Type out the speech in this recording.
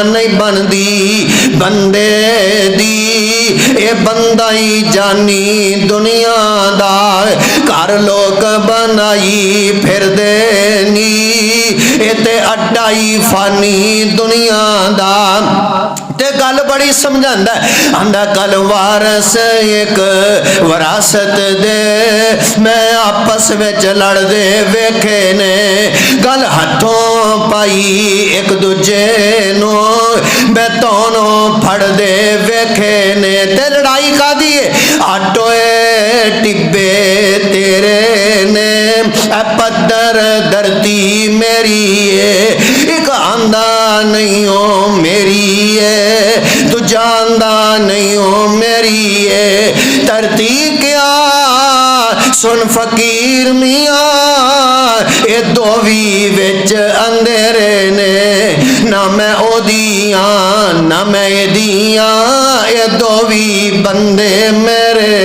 नहीं बनदी बंदे दी। ये बंदा ही जानी दुनियादार घर लोग बनाई फिर देनी। ये ते अड्डा ही फानी दुनियादार। ते गल बड़ी समझांदा आंदा कल वारस एक विरासत दे मैं आपस विच लड़दे वेखे ने गल हथों पाई एक दूजे नो बेतोनों फड़दे वेखे ने। ते लड़ाई कादी है आटोए टिब्बे तेरे ने पत्थर धरती मेरी है एक आंदा नहीं हो मेरी है तू जानदा नहीं हो मेरी है धरती क्या सुन फकीर मियाँ ये दोवी विच अंधेरे ने ना मैं ओदियां ना मैं एदियां ये दोवी बंदे मेरे